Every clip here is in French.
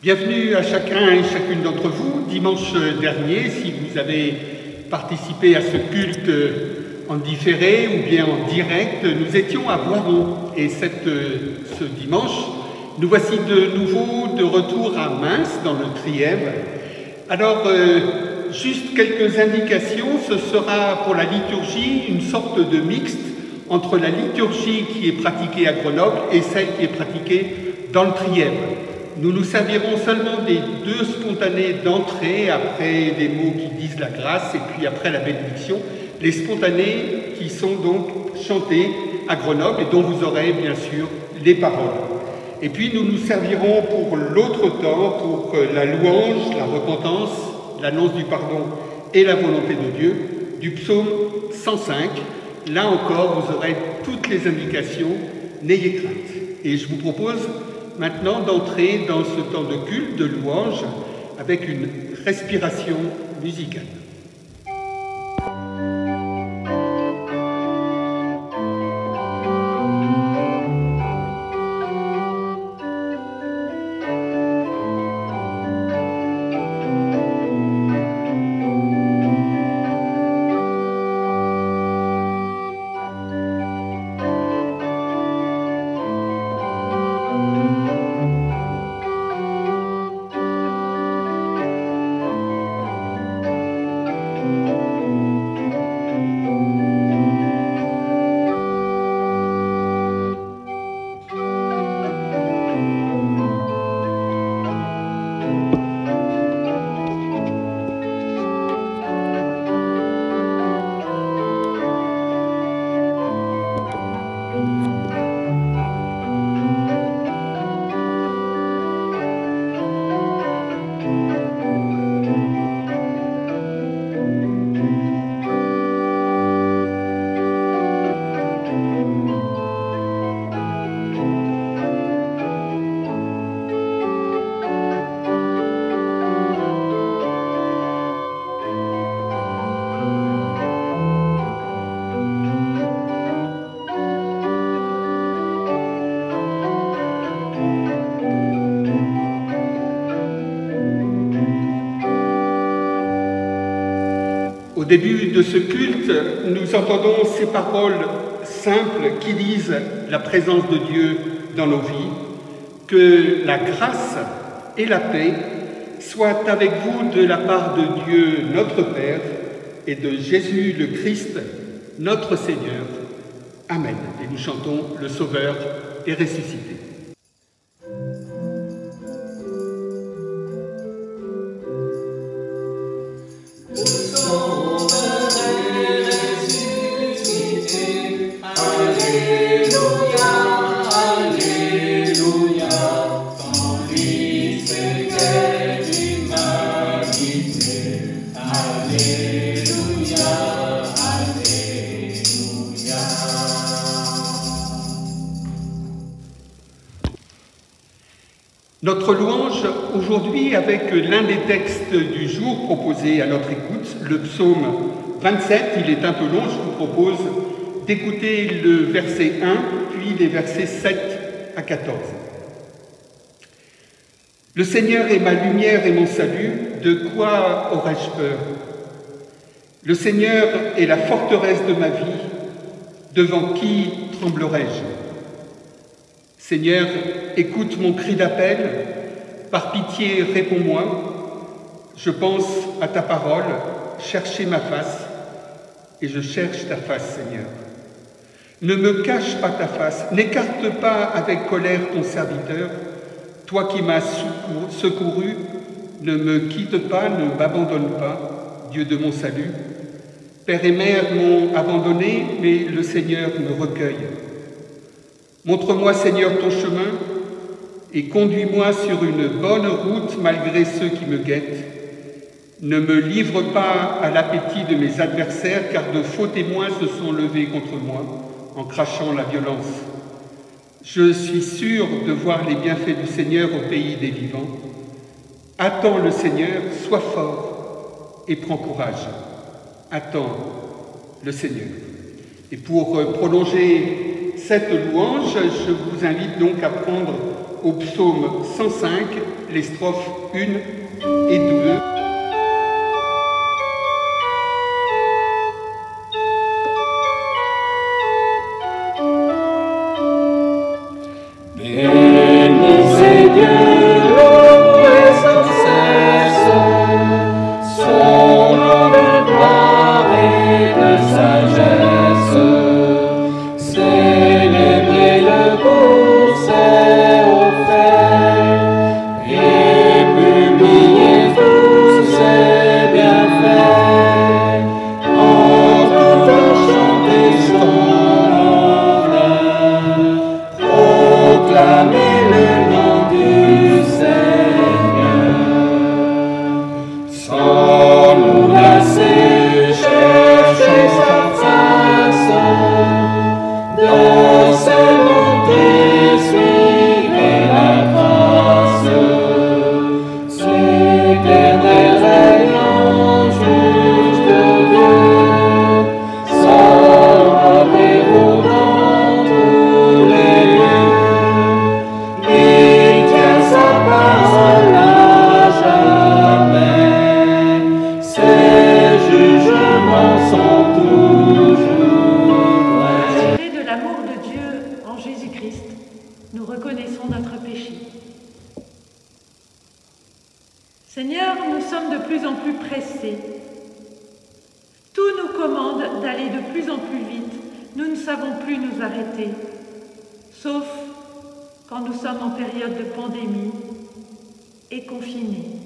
Bienvenue à chacun et chacune d'entre vous. Dimanche dernier, si vous avez participé à ce culte en différé ou bien en direct, nous étions à Boiron. Et ce dimanche, nous voici de nouveau de retour à Mins, dans le Trièves. Alors, juste quelques indications. Ce sera pour la liturgie une sorte de mixte entre la liturgie qui est pratiquée à Grenoble et celle qui est pratiquée dans le Trièves. Nous nous servirons seulement des deux spontanés d'entrée, après des mots qui disent la grâce et puis après la bénédiction, les spontanés qui sont donc chantés à Grenoble et dont vous aurez bien sûr les paroles. Et puis nous nous servirons pour l'autre temps, pour la louange, la repentance, l'annonce du pardon et la volonté de Dieu, du psaume 105. Là encore, vous aurez toutes les indications, n'ayez crainte. Et je vous propose maintenant d'entrer dans ce temps de culte, de louange, avec une respiration musicale. Au début de ce culte, nous entendons ces paroles simples qui disent la présence de Dieu dans nos vies, que la grâce et la paix soient avec vous de la part de Dieu notre Père et de Jésus le Christ, notre Seigneur. Amen. Et nous chantons le Sauveur est ressuscité. Notre louange aujourd'hui avec l'un des textes du jour proposés à notre écoute, le psaume 27. Il est un peu long, je vous propose d'écouter le verset 1, puis les versets 7 à 14. Le Seigneur est ma lumière et mon salut, de quoi aurais-je peur? Le Seigneur est la forteresse de ma vie, devant qui tremblerai-je? Seigneur, écoute mon cri d'appel, par pitié réponds-moi. Je pense à ta parole, chercher ma face, et je cherche ta face, Seigneur. Ne me cache pas ta face, n'écarte pas avec colère ton serviteur. Toi qui m'as secouru, ne me quitte pas, ne m'abandonne pas, Dieu de mon salut. Père et mère m'ont abandonné, mais le Seigneur me recueille. Montre-moi, Seigneur, ton chemin et conduis-moi sur une bonne route malgré ceux qui me guettent. Ne me livre pas à l'appétit de mes adversaires, car de faux témoins se sont levés contre moi en crachant la violence. Je suis sûr de voir les bienfaits du Seigneur au pays des vivants. Attends le Seigneur, sois fort et prends courage. Attends le Seigneur. Et pour prolonger cette louange, je vous invite donc à prendre au psaume 105, les strophes 1 et 2. Nous reconnaissons notre péché. Seigneur, nous sommes de plus en plus pressés. Tout nous commande d'aller de plus en plus vite. Nous ne savons plus nous arrêter, sauf quand nous sommes en période de pandémie et confinés.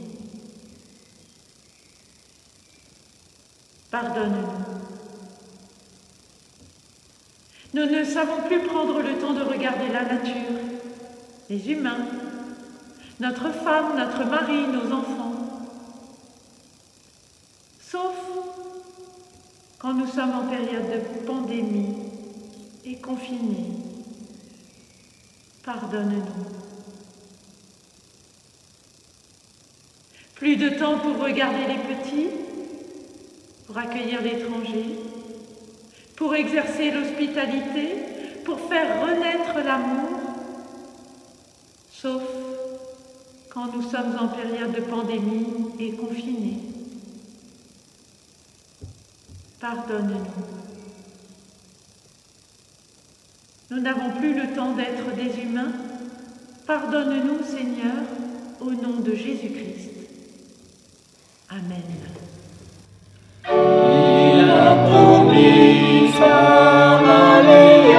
Pardonne-nous. Nous ne savons plus prendre le temps de regarder la nature, les humains, notre femme, notre mari, nos enfants. Sauf quand nous sommes en période de pandémie et confinés. Pardonne-nous. Plus de temps pour regarder les petits, pour accueillir l'étranger, pour exercer l'hospitalité, pour faire renaître l'amour, sauf quand nous sommes en période de pandémie et confinés. Pardonne-nous. Nous n'avons plus le temps d'être des humains. Pardonne-nous, Seigneur, au nom de Jésus-Christ. Amen. Il a promis son alliance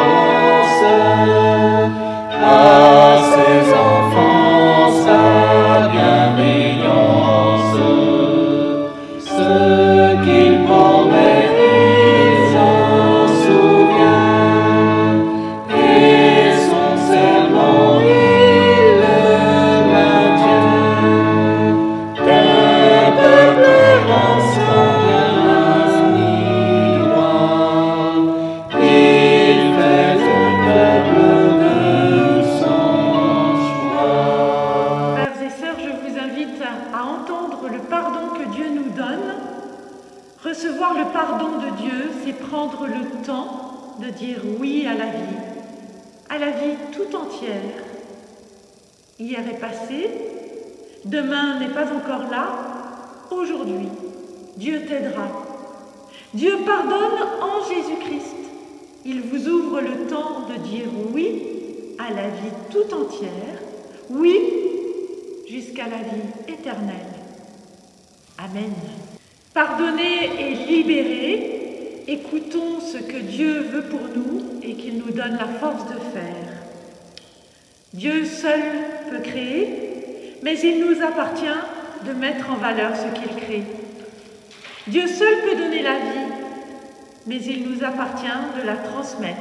à ses enfants, sa bienveillance. Ce qu'il promet, il s'en souvient, et son serment, il le maintient. D'un peuple rançon Recevoir le pardon de Dieu, c'est prendre le temps de dire oui à la vie tout entière. Hier est passé, demain n'est pas encore là, aujourd'hui, Dieu t'aidera. Dieu pardonne en Jésus-Christ. Il vous ouvre le temps de dire oui à la vie tout entière, oui jusqu'à la vie éternelle. Amen. Pardonner et libérer, écoutons ce que Dieu veut pour nous et qu'il nous donne la force de faire. Dieu seul peut créer, mais il nous appartient de mettre en valeur ce qu'il crée. Dieu seul peut donner la vie, mais il nous appartient de la transmettre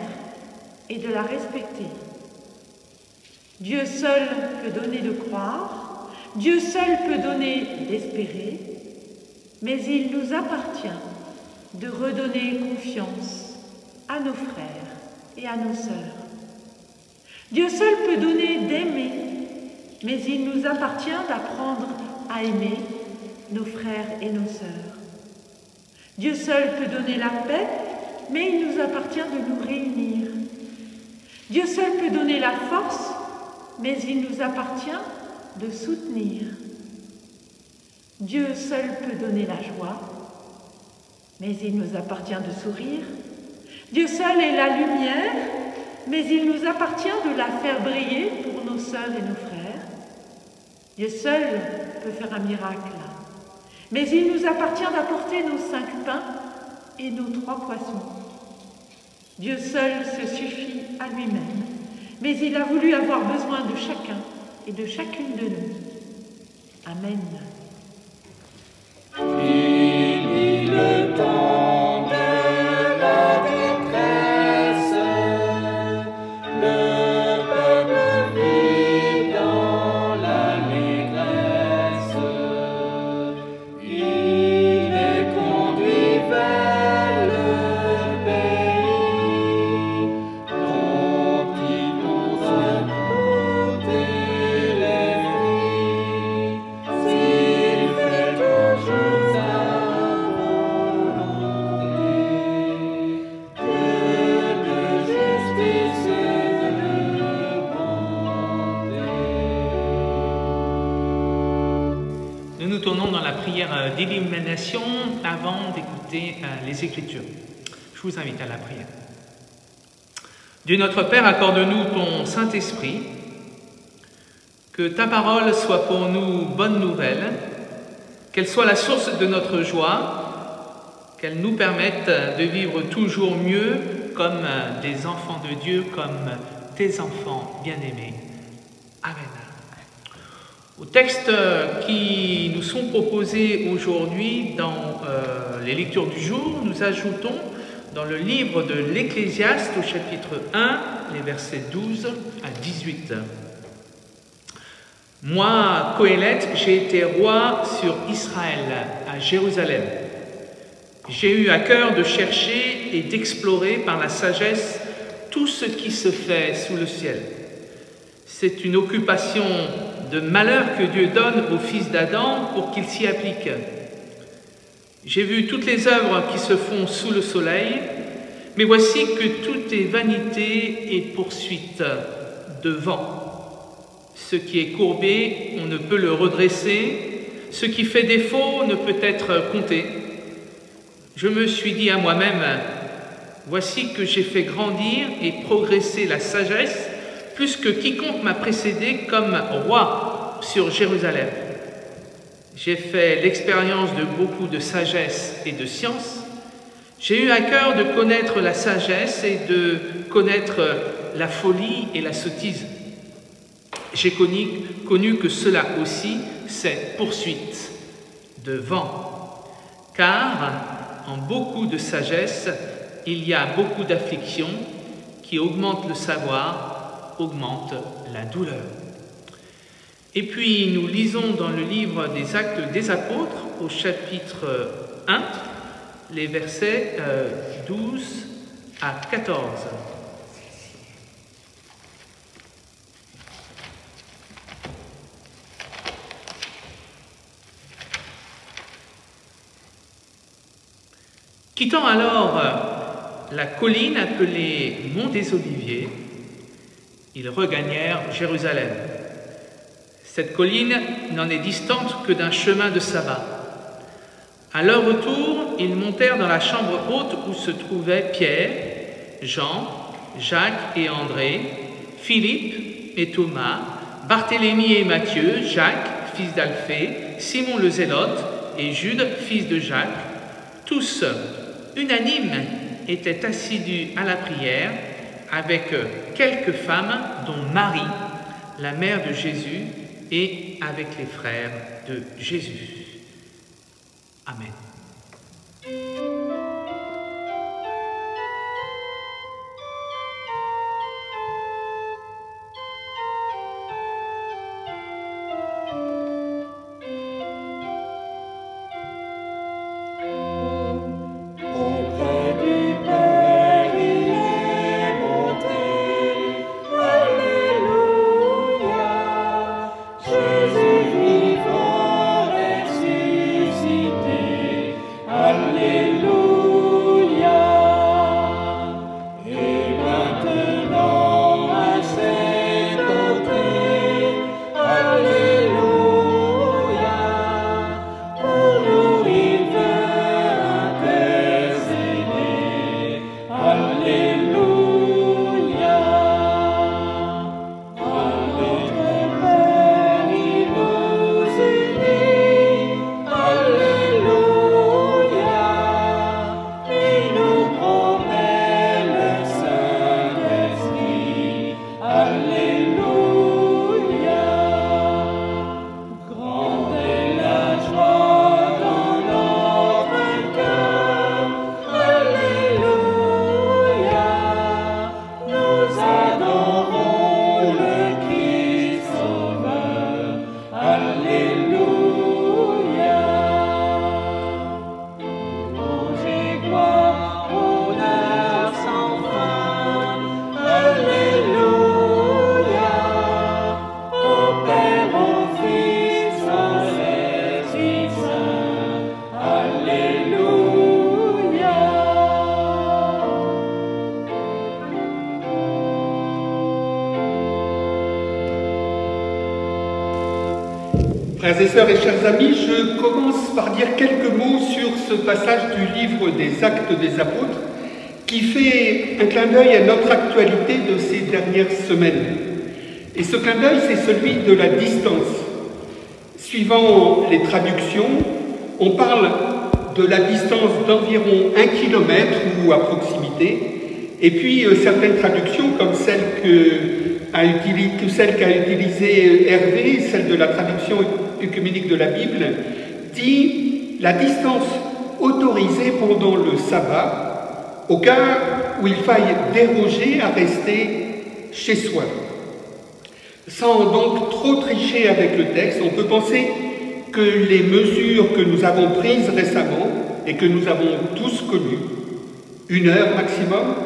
et de la respecter. Dieu seul peut donner de croire, Dieu seul peut donner d'espérer, mais il nous appartient de redonner confiance à nos frères et à nos sœurs. Dieu seul peut donner d'aimer, mais il nous appartient d'apprendre à aimer nos frères et nos sœurs. Dieu seul peut donner la paix, mais il nous appartient de nous réunir. Dieu seul peut donner la force, mais il nous appartient de soutenir. Dieu seul peut donner la joie, mais il nous appartient de sourire. Dieu seul est la lumière, mais il nous appartient de la faire briller pour nos sœurs et nos frères. Dieu seul peut faire un miracle, mais il nous appartient d'apporter nos 5 pains et nos 3 poissons. Dieu seul se suffit à lui-même, mais il a voulu avoir besoin de chacun et de chacune de nous. Amen. Fini le temps de la détresse, le peuple vit dans l'allégresse. Il est conduit vers le pays dont il pose goûter les fruits. S'il fait toujours sa volonté, Dieu de justice et de bonté. Nous nous tournons dans la prière d'illumination avant d'écouter les Écritures. Je vous invite à la prière. Dieu notre Père, accorde-nous ton Saint-Esprit, que ta parole soit pour nous bonne nouvelle, qu'elle soit la source de notre joie, qu'elle nous permette de vivre toujours mieux comme des enfants de Dieu, comme tes enfants bien-aimés. Amen. Aux textes qui nous sont proposés aujourd'hui dans les lectures du jour, nous ajoutons dans le livre de l'Ecclésiaste au chapitre 1, les versets 12 à 18. Moi, Coëlette, j'ai été roi sur Israël, à Jérusalem. J'ai eu à cœur de chercher et d'explorer par la sagesse tout ce qui se fait sous le ciel. C'est une occupation de malheur que Dieu donne aux fils d'Adam pour qu'ils s'y appliquent. J'ai vu toutes les œuvres qui se font sous le soleil, mais voici que tout est vanité et poursuite de vent. Ce qui est courbé, on ne peut le redresser. Ce qui fait défaut ne peut être compté. Je me suis dit à moi-même, voici que j'ai fait grandir et progresser la sagesse plus que quiconque m'a précédé comme roi sur Jérusalem. J'ai fait l'expérience de beaucoup de sagesse et de science. J'ai eu à cœur de connaître la sagesse et de connaître la folie et la sottise. J'ai connu que cela aussi, c'est poursuite de vent. Car en beaucoup de sagesse, il y a beaucoup d'affliction qui augmente le savoir, augmente la douleur. Et puis nous lisons dans le livre des Actes des Apôtres, au chapitre 1, les versets 12 à 14. Quittant alors la colline appelée Mont des Oliviers, ils regagnèrent Jérusalem. Cette colline n'en est distante que d'un chemin de sabbat. À leur retour, ils montèrent dans la chambre haute où se trouvaient Pierre, Jean, Jacques et André, Philippe et Thomas, Barthélemy et Matthieu, Jacques, fils d'Alphée, Simon le Zélote et Jude, fils de Jacques. Tous, unanimes, étaient assidus à la prière avec quelques femmes, dont Marie, la mère de Jésus, et avec les frères de Jésus. Amen. Jésus vivant ressuscité, Frères et sœurs et chers amis, je commence par dire quelques mots sur ce passage du livre des Actes des Apôtres qui fait un clin d'œil à notre actualité de ces dernières semaines. Et ce clin d'œil, c'est celui de la distance. Suivant les traductions, on parle de la distance d'environ 1 kilomètre ou à proximité, et puis certaines traductions, comme celle qu'a utilisée Hervé, celle de la traduction œcuménique de la Bible, dit la distance autorisée pendant le sabbat, au cas où il faille déroger à rester chez soi. Sans donc trop tricher avec le texte, on peut penser que les mesures que nous avons prises récemment et que nous avons tous connues, 1 heure maximum,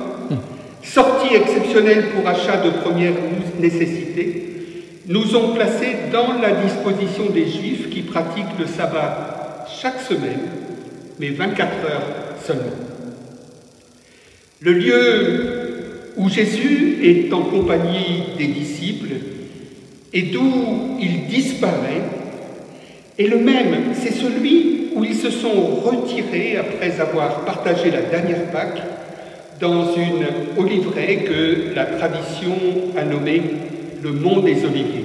sortie exceptionnelle pour achat de première nécessité, nous ont placés dans la disposition des Juifs qui pratiquent le sabbat chaque semaine, mais 24 heures seulement. Le lieu où Jésus est en compagnie des disciples et d'où il disparaît est le même, c'est celui où ils se sont retirés après avoir partagé la dernière Pâque dans une oliveraie que la tradition a nommée le Mont des Oliviers.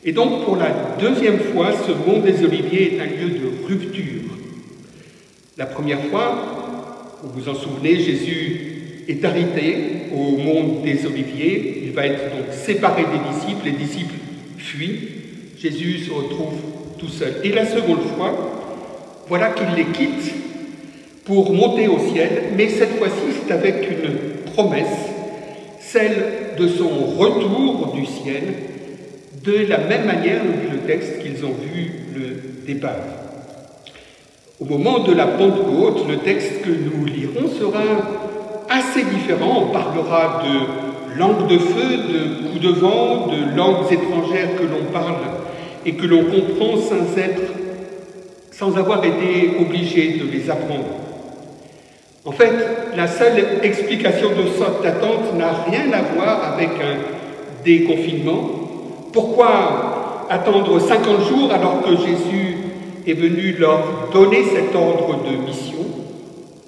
Et donc pour la 2e fois, ce Mont des Oliviers est un lieu de rupture. La première fois, vous vous en souvenez, Jésus est arrêté au Mont des Oliviers, il va être donc séparé des disciples fuient, Jésus se retrouve tout seul. Et la seconde fois, voilà qu'il les quitte pour monter au ciel, mais cette fois-ci c'est avec une promesse, celle de son retour du ciel, de la même manière, nous dit le texte, qu'ils ont vu le départ. Au moment de la Pentecôte, le texte que nous lirons sera assez différent. On parlera de langues de feu, de coups de vent, de langues étrangères que l'on parle et que l'on comprend sans avoir été obligé de les apprendre. En fait, la seule explication de cette attente n'a rien à voir avec un déconfinement. Pourquoi attendre 50 jours alors que Jésus est venu leur donner cet ordre de mission?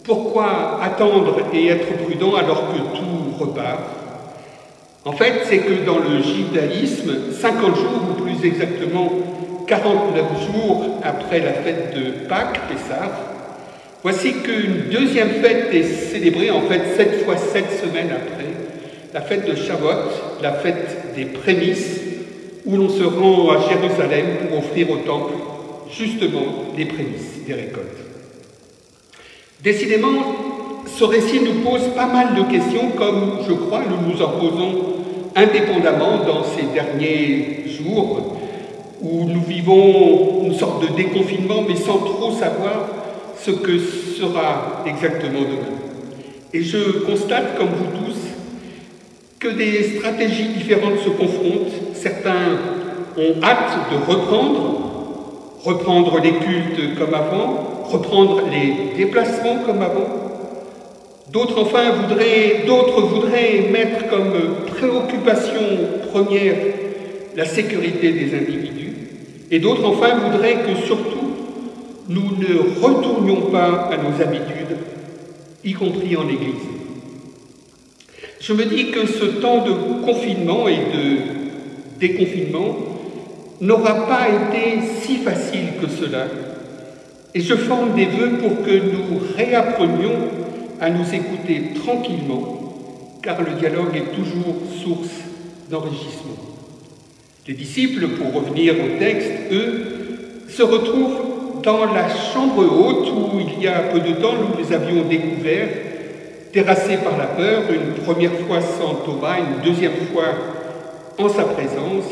Pourquoi attendre et être prudent alors que tout repart? En fait, c'est que dans le judaïsme, 50 jours, ou plus exactement 49 jours après la fête de Pâques, Pessah, voici qu'une deuxième fête est célébrée, en fait 7 fois 7 semaines après, la fête de Shavuot, la fête des prémices, où l'on se rend à Jérusalem pour offrir au temple justement les prémices des récoltes. Décidément, ce récit nous pose pas mal de questions, comme je crois nous nous en posons indépendamment dans ces derniers jours, où nous vivons une sorte de déconfinement, mais sans trop savoir ce que sera exactement demain. Et je constate, comme vous tous, que des stratégies différentes se confrontent. Certains ont hâte de reprendre les cultes comme avant, reprendre les déplacements comme avant. D'autres voudraient mettre comme préoccupation première la sécurité des individus. Et d'autres enfin voudraient que surtout nous ne retournions pas à nos habitudes, y compris en Église. Je me dis que ce temps de confinement et de déconfinement n'aura pas été si facile que cela, et je forme des vœux pour que nous réapprenions à nous écouter tranquillement, car le dialogue est toujours source d'enrichissement. Les disciples, pour revenir au texte, eux, se retrouvent dans la chambre haute où il y a peu de temps nous les avions découverts, terrassés par la peur, une première fois sans Thomas, une deuxième fois en sa présence,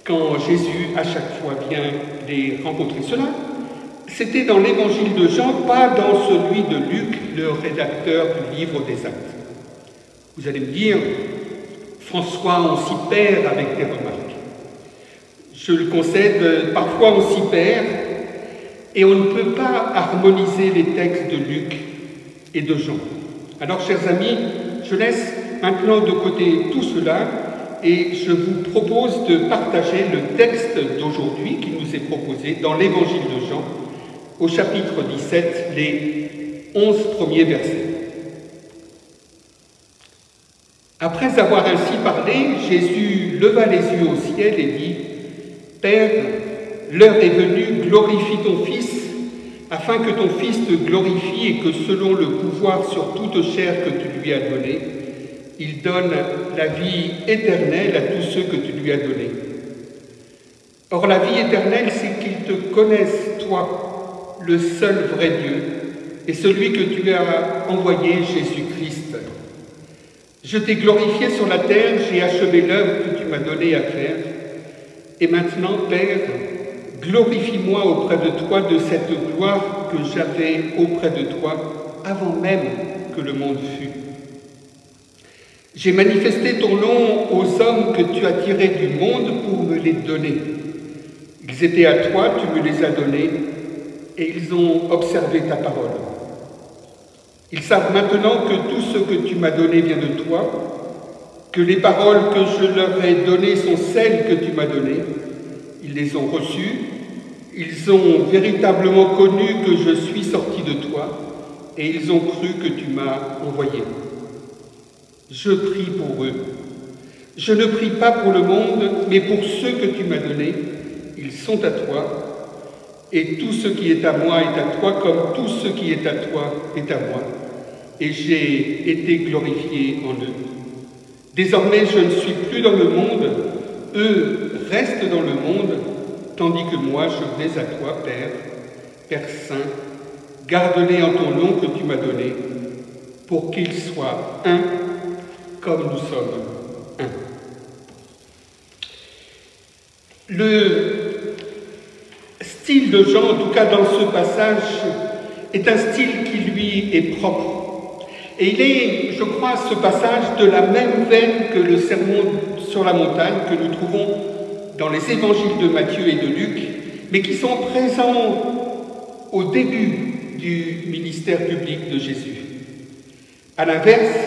quand Jésus à chaque fois vient les rencontrer. Cela, c'était dans l'évangile de Jean, pas dans celui de Luc, le rédacteur du livre des Actes. Vous allez me dire, François, on s'y perd avec tes remarques. Je le concède, parfois on s'y perd et on ne peut pas harmoniser les textes de Luc et de Jean. Alors, chers amis, je laisse maintenant de côté tout cela et je vous propose de partager le texte d'aujourd'hui qui nous est proposé dans l'Évangile de Jean, au chapitre 17, les 11 premiers versets. Après avoir ainsi parlé, Jésus leva les yeux au ciel et dit « Père, l'heure est venue, glorifie ton Fils, afin que ton Fils te glorifie et que selon le pouvoir sur toute chair que tu lui as donné, il donne la vie éternelle à tous ceux que tu lui as donnés. Or la vie éternelle, c'est qu'ils te connaissent, toi, le seul vrai Dieu, et celui que tu as envoyé, Jésus-Christ. Je t'ai glorifié sur la terre, j'ai achevé l'œuvre que tu m'as donnée à faire. Et maintenant, Père, glorifie-moi auprès de toi de cette gloire que j'avais auprès de toi avant même que le monde fût. J'ai manifesté ton nom aux hommes que tu as tirés du monde pour me les donner. Ils étaient à toi, tu me les as donnés, et ils ont observé ta parole. Ils savent maintenant que tout ce que tu m'as donné vient de toi, que les paroles que je leur ai données sont celles que tu m'as données. Ils les ont reçues, ils ont véritablement connu que je suis sorti de toi, et ils ont cru que tu m'as envoyé. Je prie pour eux. Je ne prie pas pour le monde, mais pour ceux que tu m'as donnés. Ils sont à toi, et tout ce qui est à moi est à toi, comme tout ce qui est à toi est à moi. Et j'ai été glorifié en eux. Désormais, je ne suis plus dans le monde, eux restent dans le monde, tandis que moi, je vais à toi, Père, Père Saint, garde-les en ton nom que tu m'as donné, pour qu'ils soient un, comme nous sommes un. Le style de Jean, en tout cas dans ce passage, est un style qui lui est propre. Et il est, je crois, ce passage de la même veine que le sermon sur la montagne que nous trouvons dans les évangiles de Matthieu et de Luc, mais qui sont présents au début du ministère public de Jésus. À l'inverse,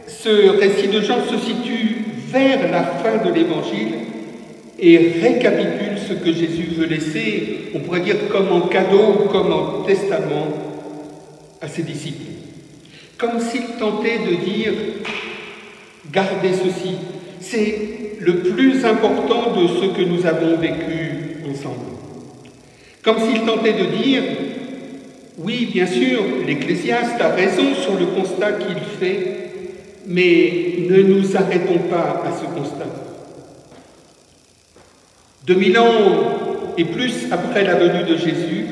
ce récit de Jean se situe vers la fin de l'évangile et récapitule ce que Jésus veut laisser, on pourrait dire comme en cadeau, comme en testament à ses disciples. Comme s'il tentait de dire « Gardez ceci, c'est le plus important de ce que nous avons vécu ensemble. » Comme s'il tentait de dire « Oui, bien sûr, l'Ecclésiaste a raison sur le constat qu'il fait, mais ne nous arrêtons pas à ce constat. » 2000 ans et plus après la venue de Jésus,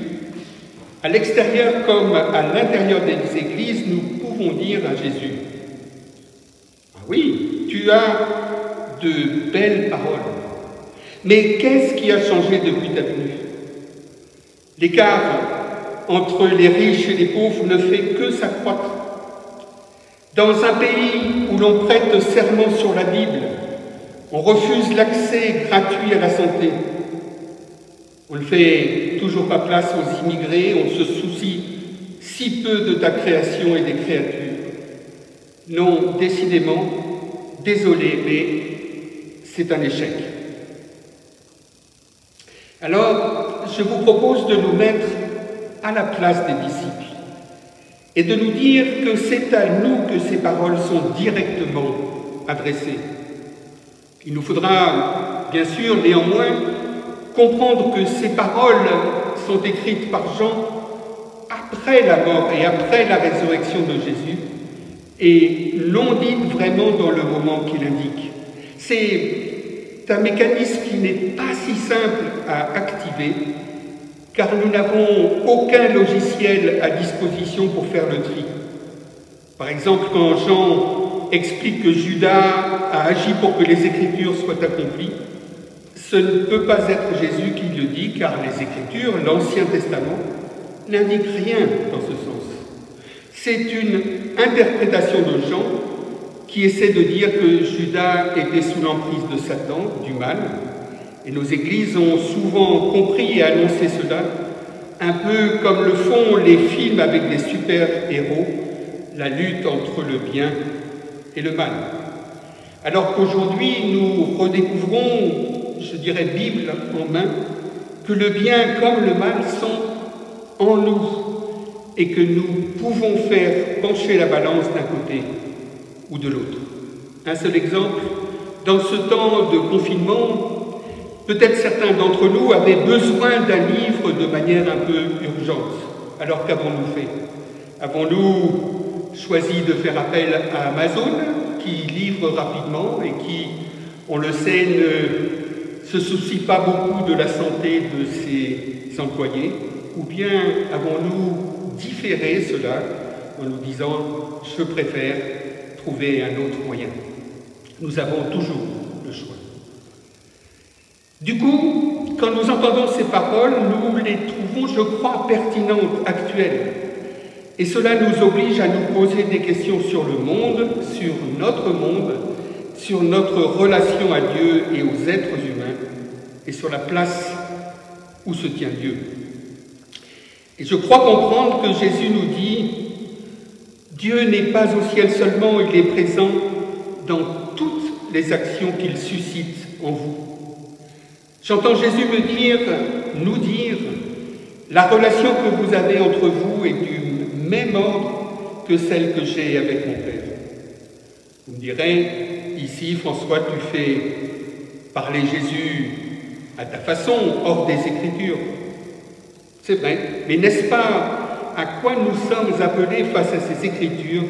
à l'extérieur comme à l'intérieur des églises, nous pouvons dire à Jésus « Ah oui, tu as de belles paroles, mais qu'est-ce qui a changé depuis ta venue? L'écart entre les riches et les pauvres ne fait que s'accroître. Dans un pays où l'on prête serment sur la Bible, on refuse l'accès gratuit à la santé. On ne fait toujours pas place aux immigrés, on se soucie si peu de ta création et des créatures. Non, décidément, désolé, mais c'est un échec. Alors, je vous propose de nous mettre à la place des disciples et de nous dire que c'est à nous que ces paroles sont directement adressées. Il nous faudra, bien sûr, néanmoins, comprendre que ces paroles sont écrites par Jean après la mort et après la résurrection de Jésus et non dites vraiment dans le moment qu'il indique. C'est un mécanisme qui n'est pas si simple à activer car nous n'avons aucun logiciel à disposition pour faire le tri. Par exemple, quand Jean explique que Judas a agi pour que les Écritures soient accomplies, ce ne peut pas être Jésus qui le dit, car les Écritures, l'Ancien Testament, n'indiquent rien dans ce sens. C'est une interprétation de Jean qui essaie de dire que Judas était sous l'emprise de Satan, du mal, et nos églises ont souvent compris et annoncé cela, un peu comme le font les films avec des super-héros, la lutte entre le bien et le mal. Alors qu'aujourd'hui nous redécouvrons, je dirais Bible en main, que le bien comme le mal sont en nous et que nous pouvons faire pencher la balance d'un côté ou de l'autre. Un seul exemple, dans ce temps de confinement, peut-être certains d'entre nous avaient besoin d'un livre de manière un peu urgente. Alors qu'avons-nous fait? Avons-nous choisi de faire appel à Amazon, qui livre rapidement et qui, on le sait, ne se soucie pas beaucoup de la santé de ses employés? Ou bien avons-nous différé cela en nous disant « je préfère trouver un autre moyen ». Nous avons toujours le choix. Du coup, quand nous entendons ces paroles, nous les trouvons, je crois, pertinentes, actuelles. Et cela nous oblige à nous poser des questions sur le monde, sur notre relation à Dieu et aux êtres humains, et sur la place où se tient Dieu. Et je crois comprendre que Jésus nous dit « Dieu n'est pas au ciel seulement, il est présent dans toutes les actions qu'il suscite en vous. » J'entends Jésus nous dire « La relation que vous avez entre vous est du même ordre que celle que j'ai avec mon Père. » Vous me direz, ici, François, tu fais parler Jésus à ta façon, hors des Écritures. C'est vrai, mais n'est-ce pas à quoi nous sommes appelés face à ces Écritures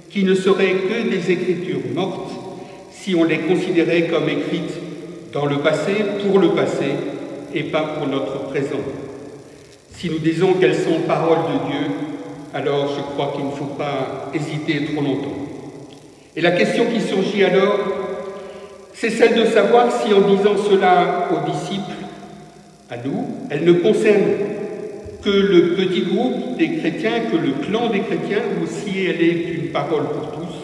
qui ne seraient que des Écritures mortes si on les considérait comme écrites dans le passé, pour le passé, et pas pour notre présent? Si nous disons qu'elles sont paroles de Dieu, alors je crois qu'il ne faut pas hésiter trop longtemps. Et la question qui surgit alors, c'est celle de savoir si en disant cela aux disciples, à nous, elle ne concerne que le petit groupe des chrétiens, que le clan des chrétiens, ou si elle est une parole pour tous.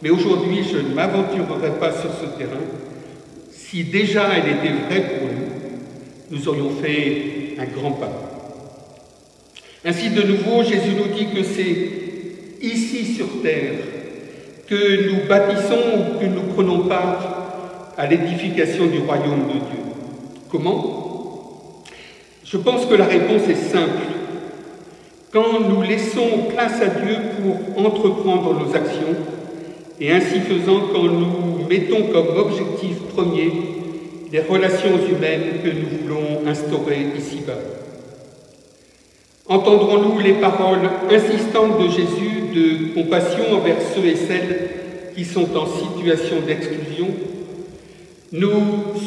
Mais aujourd'hui, je ne m'aventurerai pas sur ce terrain. Si déjà elle était vraie pour nous, nous aurions fait un grand pas. Ainsi, de nouveau, Jésus nous dit que c'est ici sur terre que nous bâtissons ou que nous prenons part à l'édification du royaume de Dieu. Comment? Je pense que la réponse est simple. Quand nous laissons place à Dieu pour entreprendre nos actions, et ainsi faisant, quand nous mettons comme objectif premier les relations humaines que nous voulons instaurer ici-bas. Entendrons-nous les paroles insistantes de Jésus de compassion envers ceux et celles qui sont en situation d'exclusion? Nous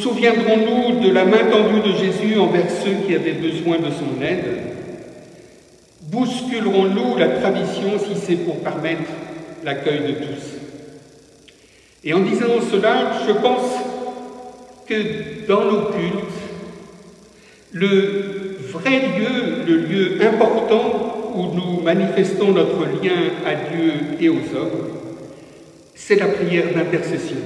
souviendrons-nous de la main tendue de Jésus envers ceux qui avaient besoin de son aide? Bousculerons-nous la tradition si c'est pour permettre l'accueil de tous? Et en disant cela, je pense que dans nos cultes, le vrai lieu, le lieu important où nous manifestons notre lien à Dieu et aux hommes, c'est la prière d'intercession.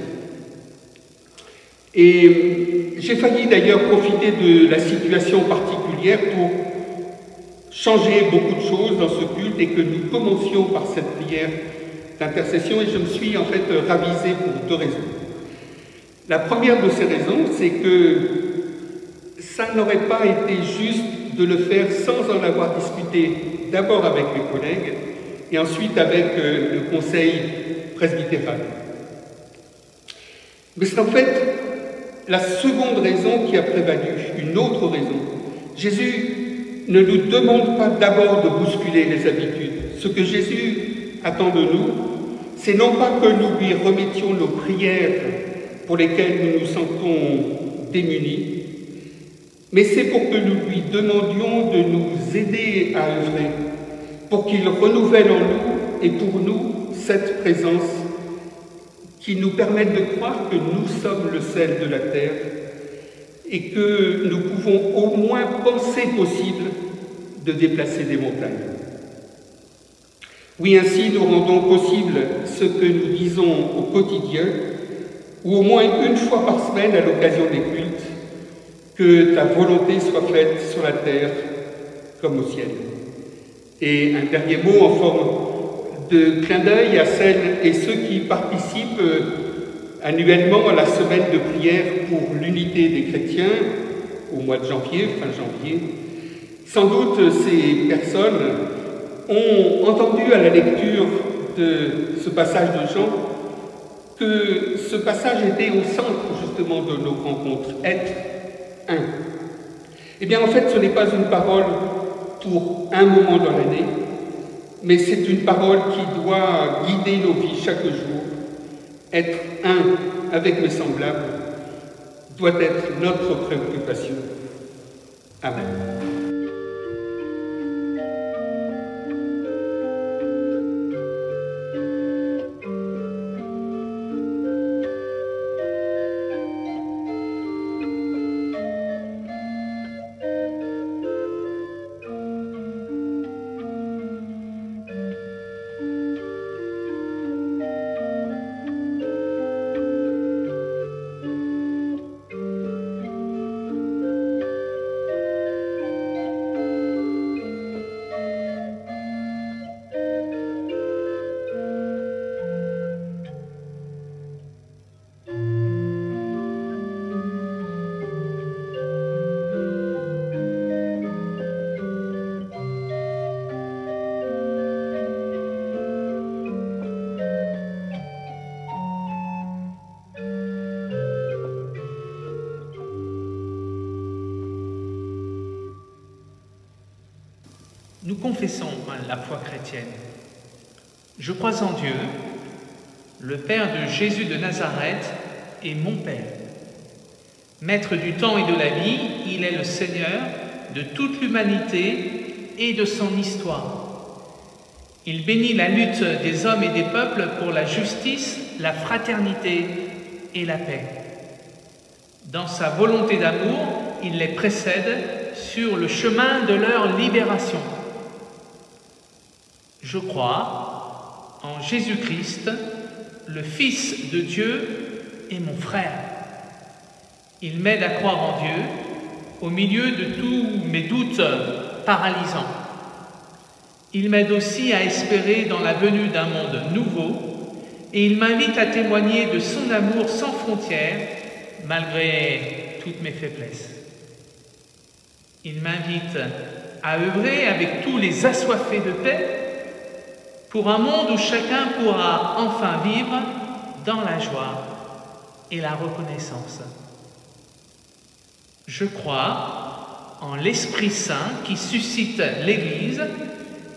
Et j'ai failli d'ailleurs profiter de la situation particulière pour changer beaucoup de choses dans ce culte et que nous commencions par cette prière d'intercession, et je me suis en fait ravisé pour deux raisons. La première de ces raisons, c'est que ça n'aurait pas été juste de le faire sans en avoir discuté d'abord avec mes collègues et ensuite avec le conseil presbytéral. Mais c'est en fait la seconde raison qui a prévalu, une autre raison. Jésus ne nous demande pas d'abord de bousculer les habitudes. Ce que Jésus attend de nous, c'est non pas que nous lui remettions nos prières pour lesquelles nous nous sentons démunis, mais c'est pour que nous lui demandions de nous aider à œuvrer, pour qu'il renouvelle en nous et pour nous cette présence qui nous permette de croire que nous sommes le sel de la terre et que nous pouvons au moins penser possible de déplacer des montagnes. Oui, ainsi nous rendons possible ce que nous disons au quotidien, ou au moins une fois par semaine à l'occasion des cultes, que ta volonté soit faite sur la terre comme au ciel. Et un dernier mot en forme de clin d'œil à celles et ceux qui participent annuellement à la semaine de prière pour l'unité des chrétiens au mois de janvier, fin janvier. Sans doute ces personnes ont entendu à la lecture de ce passage de Jean que ce passage était au centre justement de nos rencontres, être un. Eh bien en fait ce n'est pas une parole pour un moment dans l'année, mais c'est une parole qui doit guider nos vies chaque jour. Être un avec mes semblables doit être notre préoccupation. Amen. Nous confessons la foi chrétienne. Je crois en Dieu, le Père de Jésus de Nazareth et mon Père. Maître du temps et de la vie, il est le Seigneur de toute l'humanité et de son histoire. Il bénit la lutte des hommes et des peuples pour la justice, la fraternité et la paix. Dans sa volonté d'amour, il les précède sur le chemin de leur libération. Je crois en Jésus-Christ, le Fils de Dieu et mon frère. Il m'aide à croire en Dieu au milieu de tous mes doutes paralysants. Il m'aide aussi à espérer dans la venue d'un monde nouveau et il m'invite à témoigner de son amour sans frontières malgré toutes mes faiblesses. Il m'invite à œuvrer avec tous les assoiffés de paix pour un monde où chacun pourra enfin vivre dans la joie et la reconnaissance. Je crois en l'Esprit Saint qui suscite l'Église,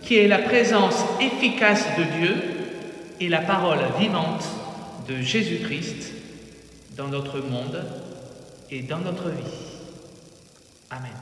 qui est la présence efficace de Dieu et la parole vivante de Jésus-Christ dans notre monde et dans notre vie. Amen.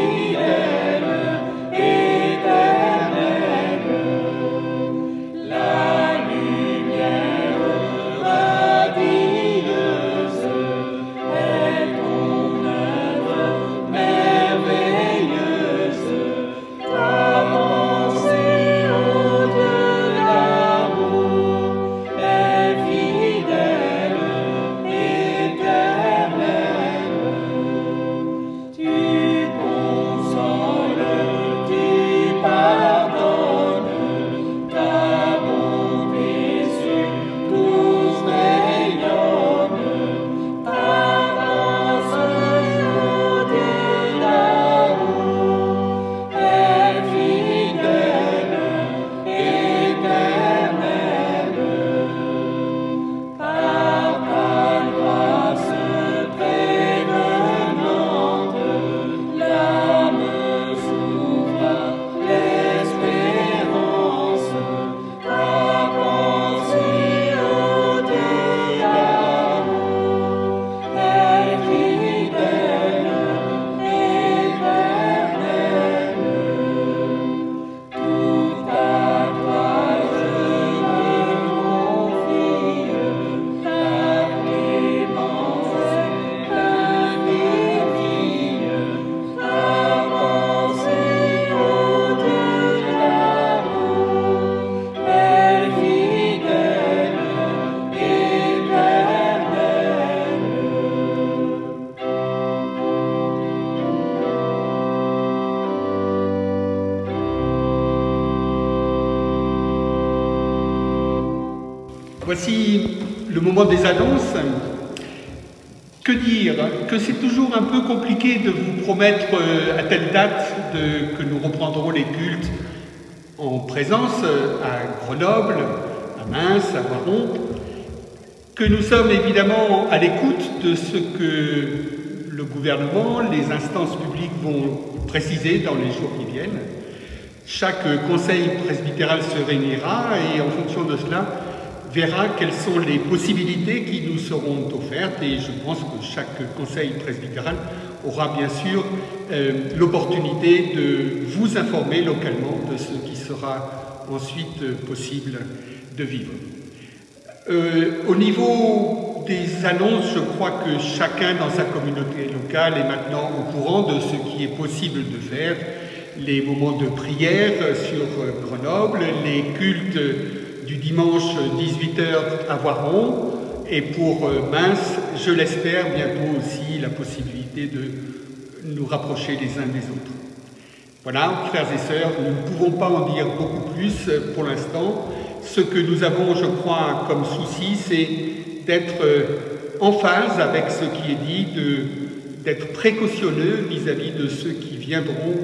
Fidèle, éternel. Voici le moment des annonces. Que dire? Que c'est toujours un peu compliqué de vous promettre à telle date que nous reprendrons les cultes en présence à Grenoble, à Mins, à Voiron, que nous sommes évidemment à l'écoute de ce que le gouvernement, les instances publiques vont préciser dans les jours qui viennent. Chaque conseil presbytéral se réunira et en fonction de cela, verra quelles sont les possibilités qui nous seront offertes et je pense que chaque conseil presbytéral aura bien sûr l'opportunité de vous informer localement de ce qui sera ensuite possible de vivre. Au niveau des annonces, je crois que chacun dans sa communauté locale est maintenant au courant de ce qui est possible de faire, les moments de prière sur Grenoble, les cultes du dimanche 18h à Voiron et pour Mins, je l'espère bientôt aussi la possibilité de nous rapprocher les uns des autres. Voilà, frères et sœurs, nous ne pouvons pas en dire beaucoup plus pour l'instant. Ce que nous avons, je crois, comme souci, c'est d'être en phase avec ce qui est dit, d'être précautionneux vis-à-vis de ceux qui viendront,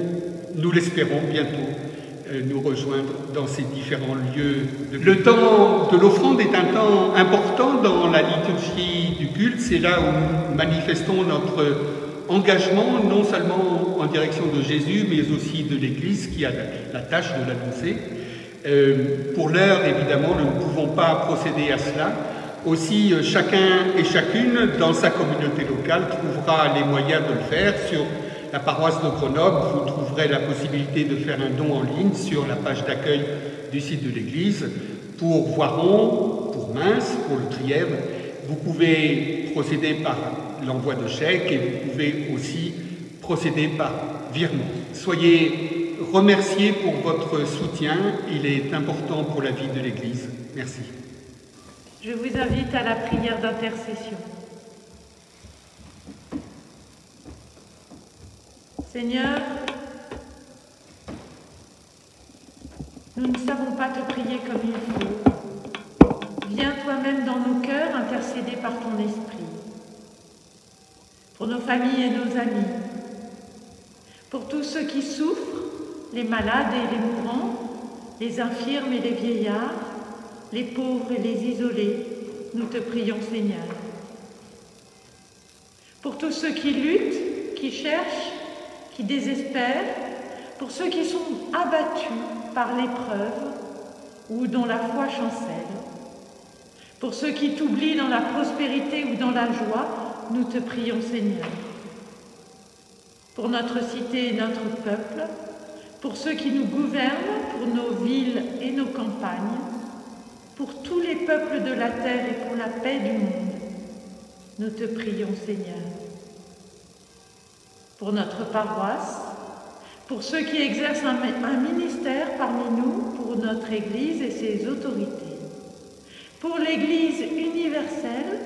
nous l'espérons bientôt, nous rejoindre dans ces différents lieux. Le temps de l'offrande est un temps important dans la liturgie du culte. C'est là où nous manifestons notre engagement, non seulement en direction de Jésus, mais aussi de l'Église qui a la tâche de l'annoncer. Pour l'heure, évidemment, nous ne pouvons pas procéder à cela. Aussi, chacun et chacune, dans sa communauté locale, trouvera les moyens de le faire. Sur la paroisse de Grenoble, vous trouverez la possibilité de faire un don en ligne sur la page d'accueil du site de l'Église. Pour Voiron, pour Mins, pour le Trièves, vous pouvez procéder par l'envoi de chèques et vous pouvez aussi procéder par virement. Soyez remerciés pour votre soutien, il est important pour la vie de l'Église. Merci. Je vous invite à la prière d'intercession. Seigneur, nous ne savons pas te prier comme il faut. Viens toi-même dans nos cœurs intercéder par ton esprit. Pour nos familles et nos amis, pour tous ceux qui souffrent, les malades et les mourants, les infirmes et les vieillards, les pauvres et les isolés, nous te prions, Seigneur. Pour tous ceux qui luttent, qui cherchent, qui désespèrent, pour ceux qui sont abattus par l'épreuve ou dont la foi chancelle, pour ceux qui t'oublient dans la prospérité ou dans la joie, nous te prions, Seigneur. Pour notre cité et notre peuple, pour ceux qui nous gouvernent, pour nos villes et nos campagnes, pour tous les peuples de la terre et pour la paix du monde, nous te prions, Seigneur. Pour notre paroisse, pour ceux qui exercent un ministère parmi nous, pour notre Église et ses autorités, pour l'Église universelle,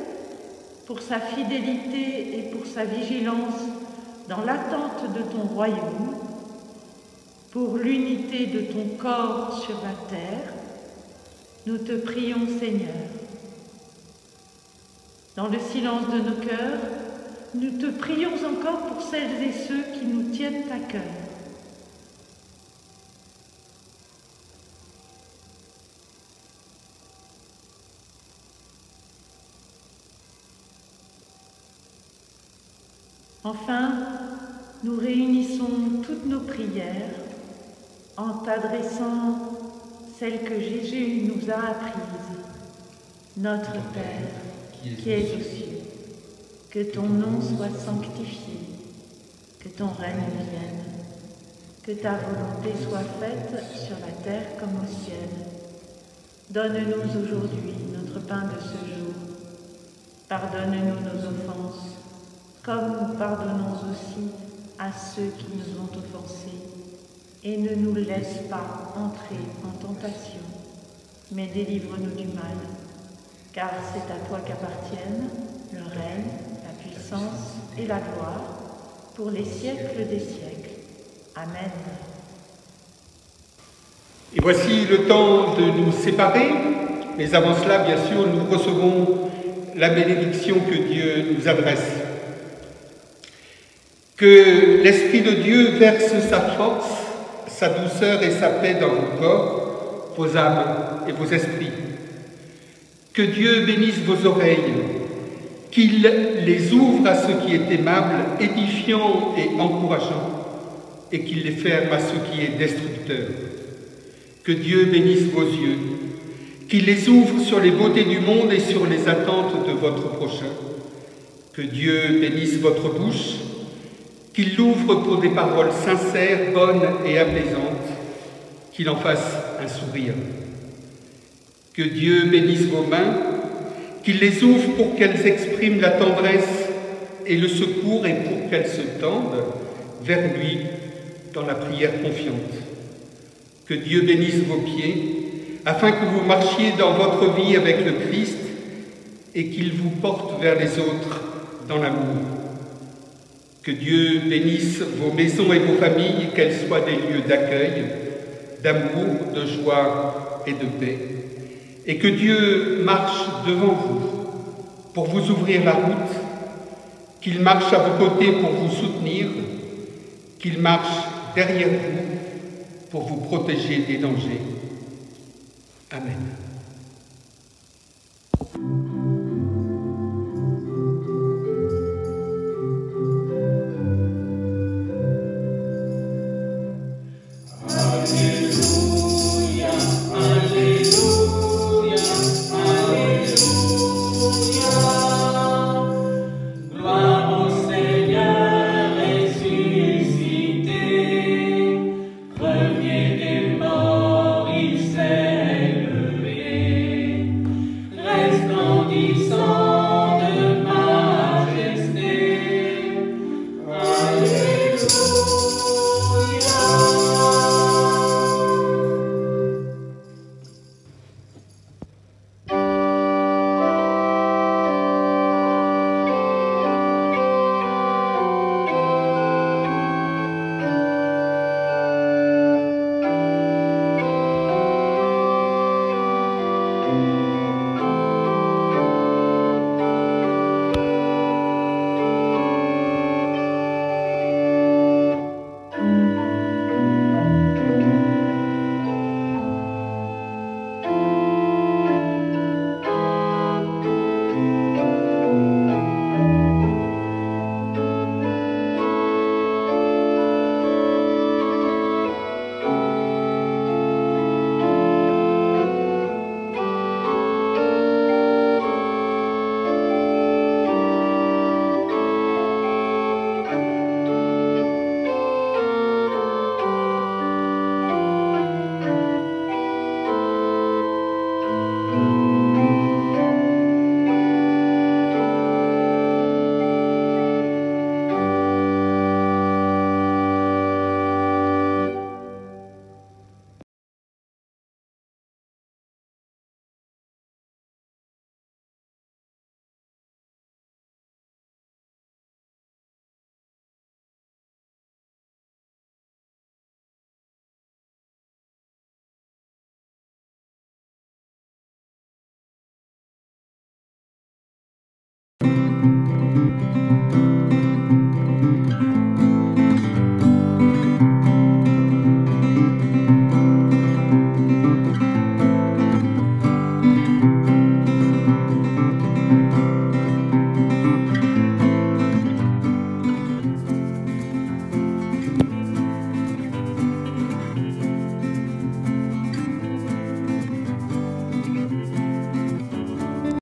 pour sa fidélité et pour sa vigilance dans l'attente de ton royaume, pour l'unité de ton corps sur la terre, nous te prions, Seigneur. Dans le silence de nos cœurs, nous te prions encore pour celles et ceux qui nous tiennent à cœur. Enfin, nous réunissons toutes nos prières en t'adressant celles que Jésus nous a apprises. Notre Père, qui es aux cieux, que ton nom soit sanctifié, que ton règne vienne, que ta volonté soit faite sur la terre comme au ciel. Donne-nous aujourd'hui notre pain de ce jour. Pardonne-nous nos offenses, comme nous pardonnons aussi à ceux qui nous ont offensés. Et ne nous laisse pas entrer en tentation, mais délivre-nous du mal, car c'est à toi qu'appartiennent le règne, la puissance et la gloire, pour les siècles des siècles. Amen. Et voici le temps de nous séparer. Mais avant cela, bien sûr, nous recevons la bénédiction que Dieu nous adresse. Que l'Esprit de Dieu verse sa force, sa douceur et sa paix dans vos corps, vos âmes et vos esprits. Que Dieu bénisse vos oreilles, qu'il les ouvre à ce qui est aimable, édifiant et encourageant, et qu'il les ferme à ce qui est destructeur. Que Dieu bénisse vos yeux, qu'il les ouvre sur les beautés du monde et sur les attentes de votre prochain. Que Dieu bénisse votre bouche, qu'il l'ouvre pour des paroles sincères, bonnes et apaisantes, qu'il en fasse un sourire. Que Dieu bénisse vos mains, qu'il les ouvre pour qu'elles expriment la tendresse et le secours et pour qu'elles se tendent vers lui dans la prière confiante. Que Dieu bénisse vos pieds, afin que vous marchiez dans votre vie avec le Christ et qu'il vous porte vers les autres dans l'amour. Que Dieu bénisse vos maisons et vos familles, qu'elles soient des lieux d'accueil, d'amour, de joie et de paix. Et que Dieu marche devant vous pour vous ouvrir la route, qu'il marche à vos côtés pour vous soutenir, qu'il marche derrière vous pour vous protéger des dangers. Amen.